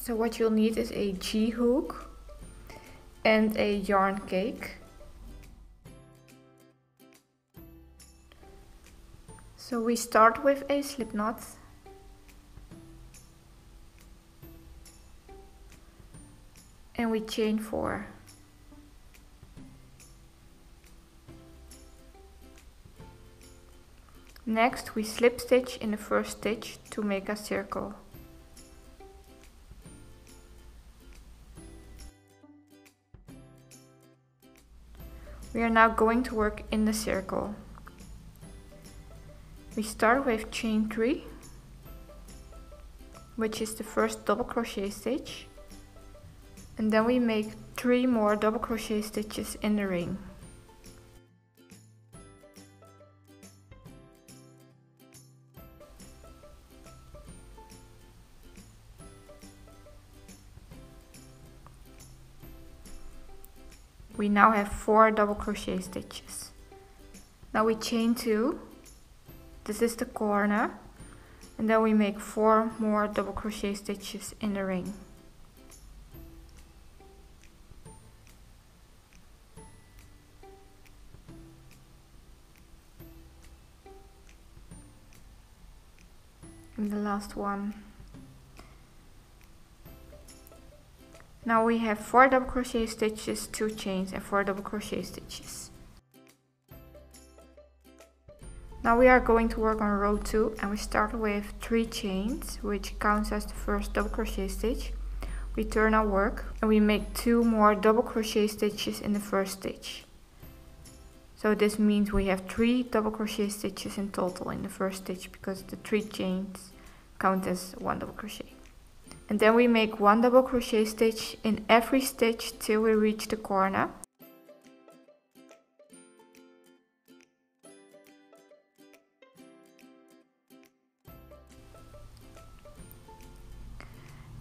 So what you'll need is a G hook and a yarn cake. So we start with a slip knot. And we chain 4. Next we slip stitch in the first stitch to make a circle. We are now going to work in the circle. We start with chain 3, which is the first double crochet stitch, and then we make 3 more double crochet stitches in the ring. We now have 4 double crochet stitches. Now we chain 2, this is the corner, and then we make 4 more double crochet stitches in the ring. And the last one. Now we have 4 double crochet stitches, 2 chains and 4 double crochet stitches. Now we are going to work on row 2 and we start with 3 chains, which counts as the first double crochet stitch. We turn our work and we make 2 more double crochet stitches in the first stitch. So this means we have 3 double crochet stitches in total in the first stitch because the 3 chains count as 1 double crochet. And then we make 1 double crochet stitch in every stitch till we reach the corner.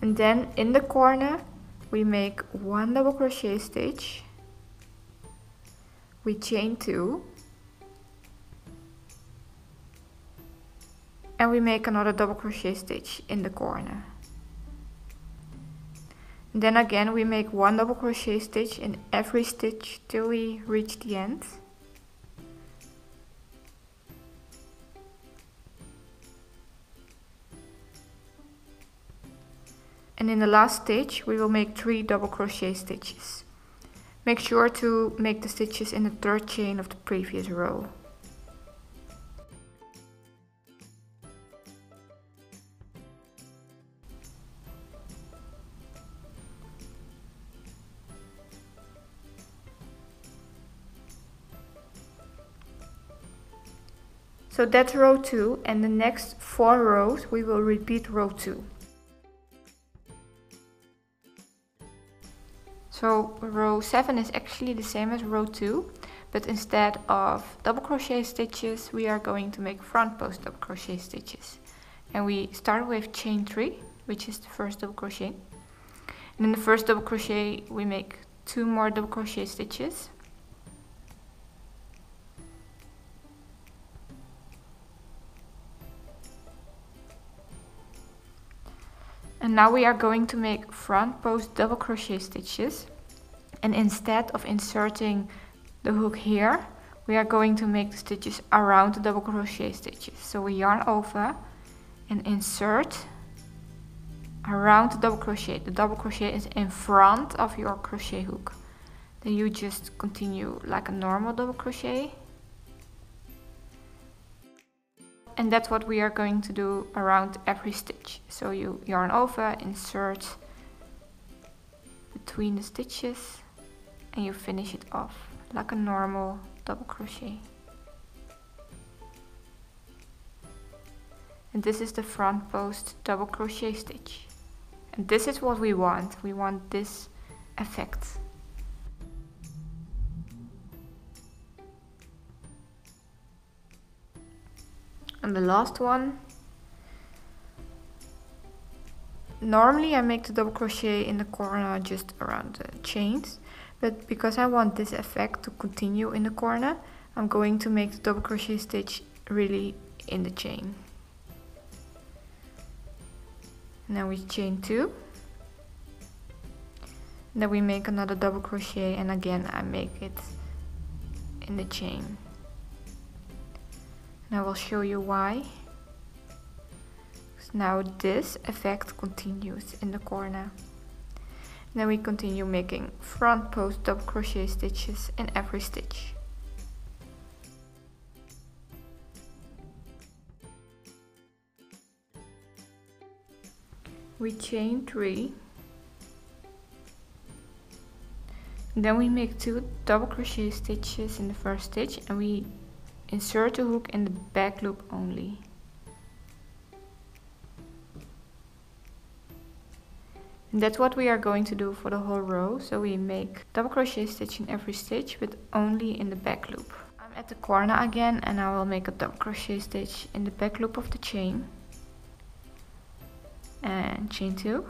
And then in the corner we make 1 double crochet stitch, we chain 2, and we make another double crochet stitch in the corner. And then again we make 1 double crochet stitch in every stitch till we reach the end. And in the last stitch we will make 3 double crochet stitches. Make sure to make the stitches in the 3rd chain of the previous row. So that's row 2, and the next 4 rows we will repeat row 2. So row 7 is actually the same as row 2, but instead of double crochet stitches we are going to make front post double crochet stitches. And we start with chain 3, which is the first double crochet. And in the first double crochet we make 2 more double crochet stitches. And now we are going to make front post double crochet stitches, and instead of inserting the hook here, we are going to make the stitches around the double crochet stitches. So we yarn over and insert around the double crochet. The double crochet is in front of your crochet hook. Then you just continue like a normal double crochet. And that's what we are going to do around every stitch. So you yarn over, insert between the stitches, and you finish it off like a normal double crochet. And this is the front post double crochet stitch. And this is what we want. We want this effect. And the last one. Normally I make the double crochet in the corner just around the chains, but because I want this effect to continue in the corner, I'm going to make the double crochet stitch really in the chain. Now we chain 2, Then we make another double crochet, and again I make it in the chain. And I will show you why. Now this effect continues in the corner. Then we continue making front post double crochet stitches in every stitch. We chain 3. Then we make 2 double crochet stitches in the first stitch, and we insert the hook in the back loop only. And that's what we are going to do for the whole row. So we make double crochet stitch in every stitch, but only in the back loop. I'm at the corner again, and I will make a double crochet stitch in the back loop of the chain. And chain 2.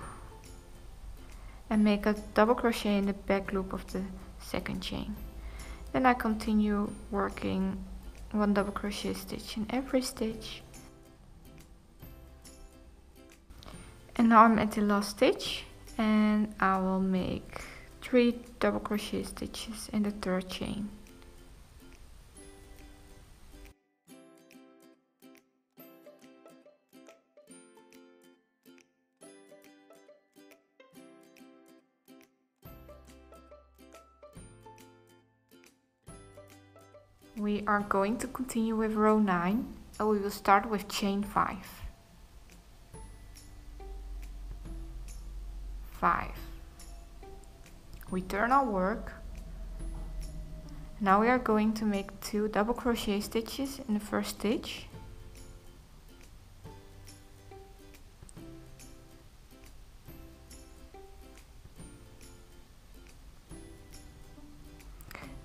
And make a double crochet in the back loop of the second chain. Then I continue working 1 double crochet stitch in every stitch. And now I'm at the last stitch, and I will make 3 double crochet stitches in the third chain. We are going to continue with row 9, and we will start with chain 5. 5. We turn our work. Now we are going to make 2 double crochet stitches in the first stitch.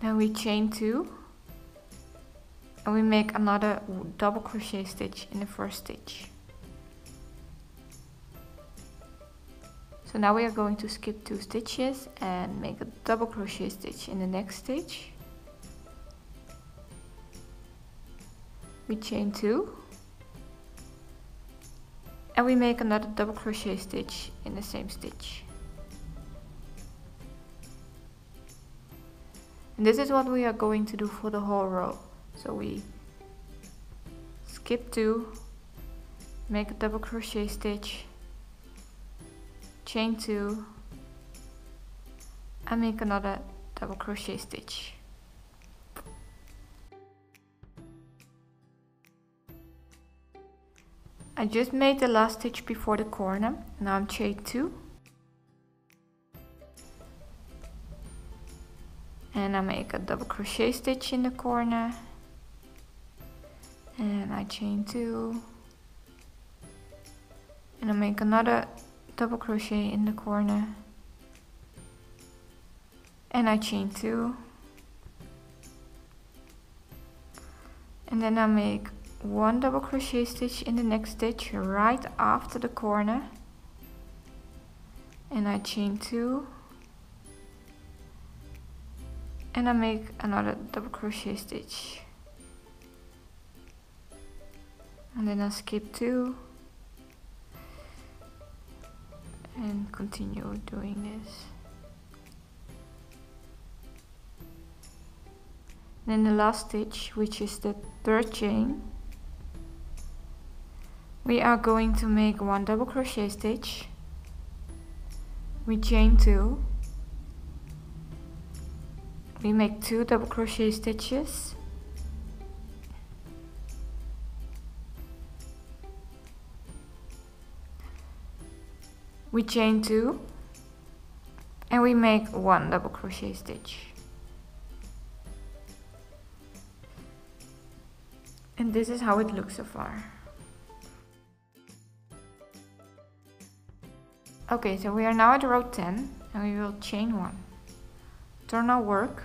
Then we chain 2. And we make another double crochet stitch in the first stitch. So now we are going to skip 2 stitches and make a double crochet stitch in the next stitch. We chain 2. And we make another double crochet stitch in the same stitch. And this is what we are going to do for the whole row. So we skip 2, make a double crochet stitch, chain 2, and make another double crochet stitch. I just made the last stitch before the corner. Now I'm chain 2. And I make a double crochet stitch in the corner. And I chain 2. And I make another double crochet in the corner. And I chain 2. And then I make 1 double crochet stitch in the next stitch right after the corner. And I chain 2. And I make another double crochet stitch. And then I skip 2 and continue doing this. Then the last stitch, which is the third chain, we are going to make 1 double crochet stitch. We chain 2. We make 2 double crochet stitches. We chain 2 and we make 1 double crochet stitch. And this is how it looks so far. Okay, so we are now at row 10 and we will chain 1. Turn our work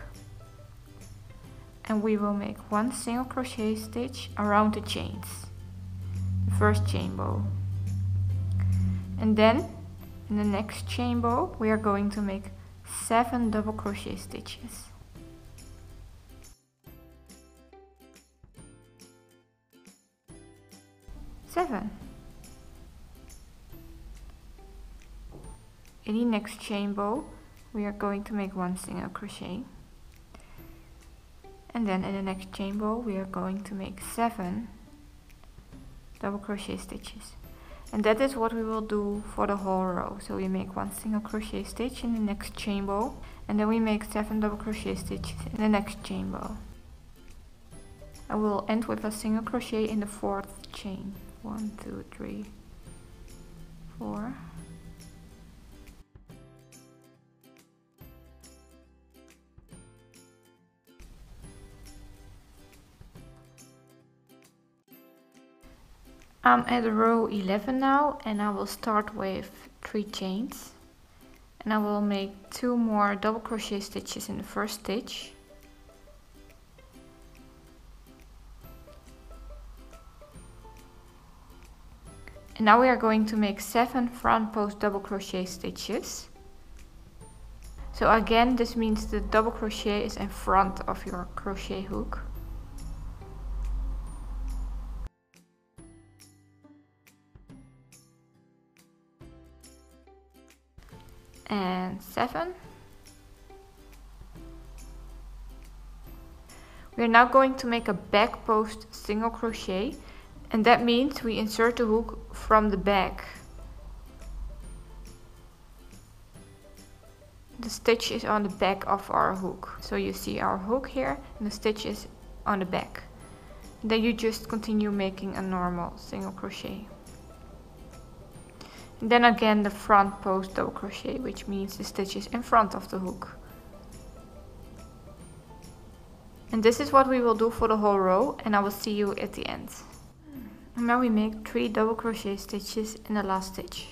and we will make 1 single crochet stitch around the chains, the first chain bow. And then in the next chain bow we are going to make 7 double crochet stitches. In the next chain bow we are going to make 1 single crochet, and then in the next chain row we are going to make 7 double crochet stitches. And that is what we will do for the whole row. So we make 1 single crochet stitch in the next chain row, and then we make 7 double crochet stitches in the next chain row. I will end with a single crochet in the 4th chain. 1, 2, 3, 4. I'm at row 11 now, and I will start with 3 chains, and I will make 2 more double crochet stitches in the first stitch. And now we are going to make 7 front post double crochet stitches. So again, this means the double crochet is in front of your crochet hook. And 7. We are now going to make a back post single crochet, and that means we insert the hook from the back. The stitch is on the back of our hook. So you see our hook here and the stitch is on the back. And then you just continue making a normal single crochet. And then again the front post double crochet, which means the stitch is in front of the hook. And this is what we will do for the whole row, and I will see you at the end. And now we make 3 double crochet stitches in the last stitch.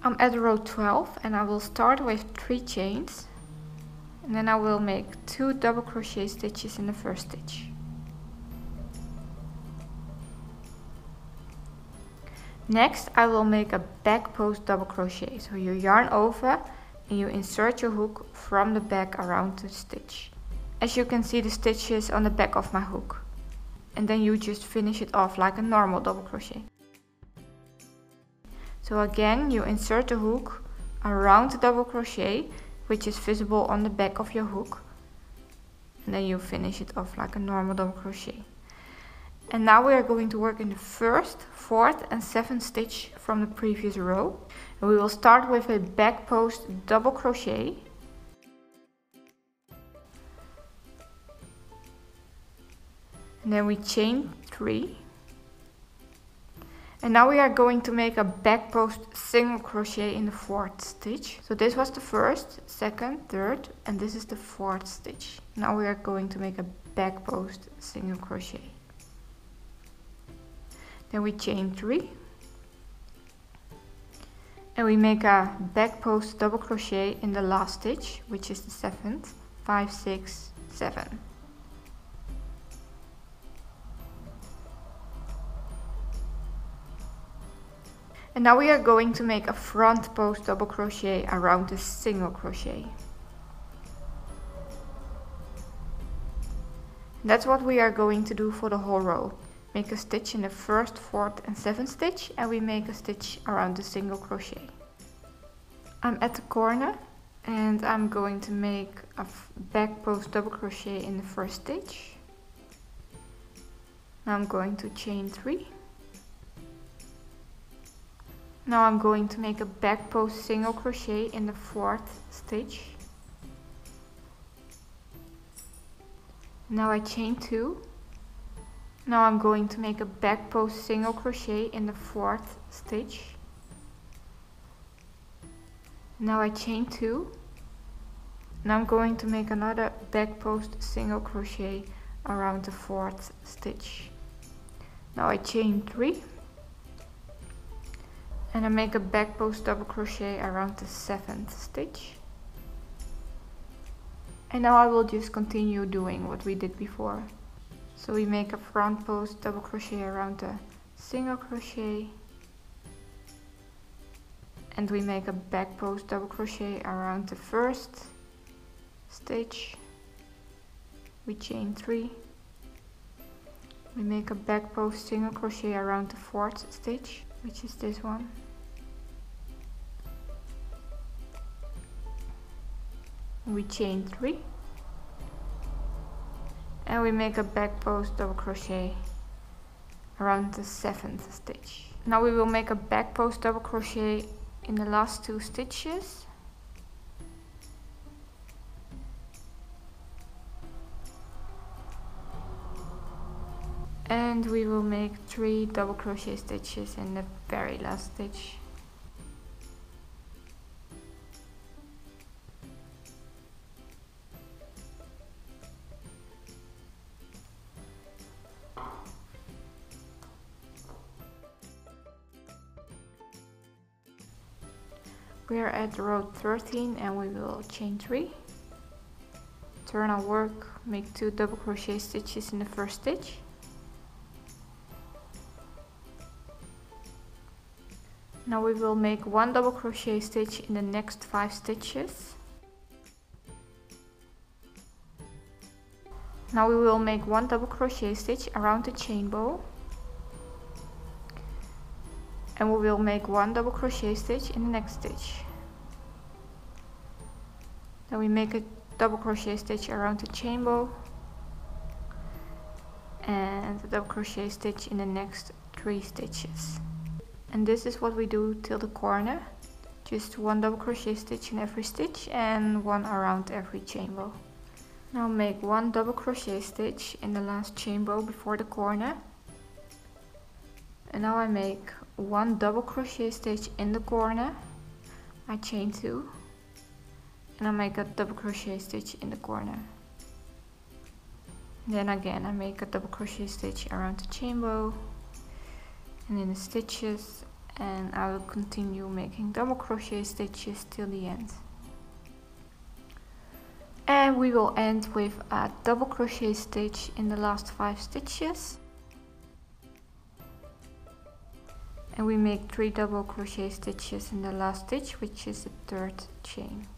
I'm at row 12, and I will start with 3 chains, and then I will make 2 double crochet stitches in the first stitch. Next I will make a back post double crochet, so you yarn over and you insert your hook from the back around the stitch. As you can see, the stitch is on the back of my hook, and then you just finish it off like a normal double crochet. So again, you insert the hook around the double crochet, which is visible on the back of your hook, and then you finish it off like a normal double crochet. And now we are going to work in the 1st, 4th and 7th stitch from the previous row. And we will start with a back post double crochet. And then we chain 3. And now we are going to make a back post single crochet in the 4th stitch. So this was the 1st, 2nd, 3rd, and this is the 4th stitch. Now we are going to make a back post single crochet. Then we chain 3. And we make a back post double crochet in the last stitch, which is the 7th, 5, 6, 7. And now we are going to make a front post double crochet around the single crochet. That's what we are going to do for the whole row. Make a stitch in the 1st, 4th and 7th stitch, and we make a stitch around the single crochet. I'm at the corner and I'm going to make a back post double crochet in the 1st stitch. Now I'm going to chain 3. Now I'm going to make a back post single crochet in the 4th stitch. Now I chain 2. Now I'm going to make a back post single crochet in the 4th stitch. Now I chain 2. Now I'm going to make another back post single crochet around the 4th stitch. Now I chain 3. And I make a back post double crochet around the 7th stitch. And now I will just continue doing what we did before. So we make a front post double crochet around the single crochet, and we make a back post double crochet around the 1st, stitch, we chain 3, we make a back post single crochet around the 4th stitch, which is this one, we chain 3, and we make a back post double crochet around the 7th stitch. Now we will make a back post double crochet in the last 2 stitches. And we will make 3 double crochet stitches in the very last stitch. We are at row 13 and we will chain 3, turn our work, make 2 double crochet stitches in the first stitch, now we will make 1 double crochet stitch in the next 5 stitches. Now we will make 1 double crochet stitch around the chain bow, and we will make 1 double crochet stitch in the next stitch. Then we make a double crochet stitch around the chain bow and a double crochet stitch in the next 3 stitches. And this is what we do till the corner, just 1 double crochet stitch in every stitch and 1 around every chain bow. Now make 1 double crochet stitch in the last chain bow before the corner, and now I make 1 double crochet stitch in the corner, I chain 2, and I make a double crochet stitch in the corner. Then again I make a double crochet stitch around the chain bow and in the stitches, and I will continue making double crochet stitches till the end. And we will end with a double crochet stitch in the last 5 stitches. And we make 3 double crochet stitches in the last stitch, which is the 3rd chain.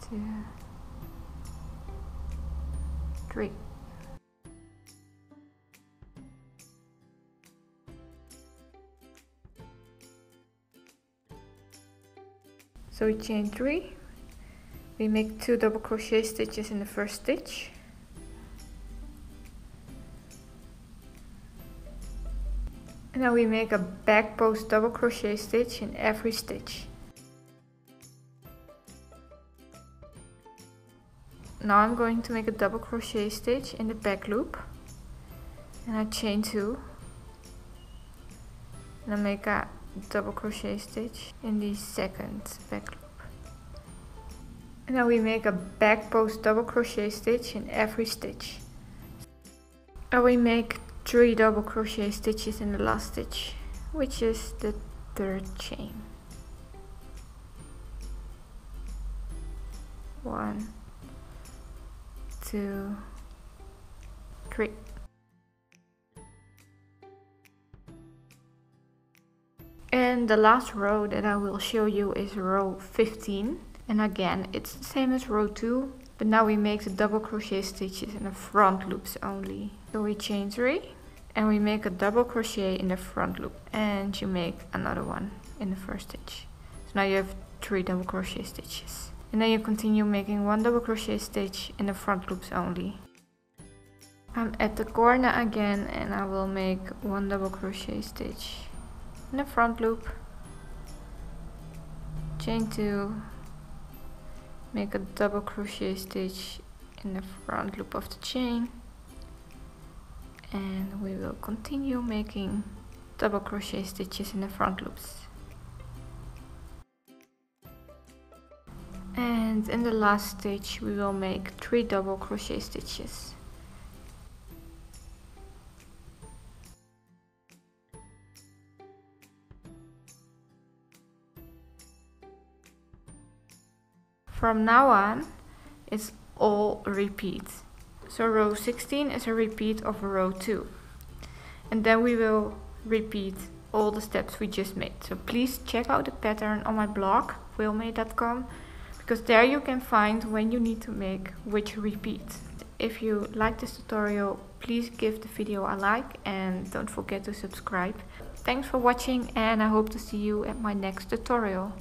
Two, 3. So we chain 3, we make 2 double crochet stitches in the first stitch, and now we make a back post double crochet stitch in every stitch. Now I'm going to make a double crochet stitch in the back loop, and I chain 2, and I make a double crochet stitch in the 2nd back loop. And now we make a back post double crochet stitch in every stitch. And we make 3 double crochet stitches in the last stitch, which is the 3rd chain. 1, 2, 3. And the last row that I will show you is row 15, and again it's the same as row 2, but now we make the double crochet stitches in the front loops only. So we chain 3 and we make a double crochet in the front loop, and you make another one in the first stitch. So now you have 3 double crochet stitches, and then you continue making 1 double crochet stitch in the front loops only. I'm at the corner again and I will make 1 double crochet stitch in the front loop, chain 2, make a double crochet stitch in the front loop of the chain, and we will continue making double crochet stitches in the front loops. And in the last stitch we will make 3 double crochet stitches. From now on, it's all repeat. So row 16 is a repeat of row 2. And then we will repeat all the steps we just made. So please check out the pattern on my blog, willmade.com, because there you can find when you need to make which repeat. If you like this tutorial, please give the video a like and don't forget to subscribe. Thanks for watching, and I hope to see you at my next tutorial.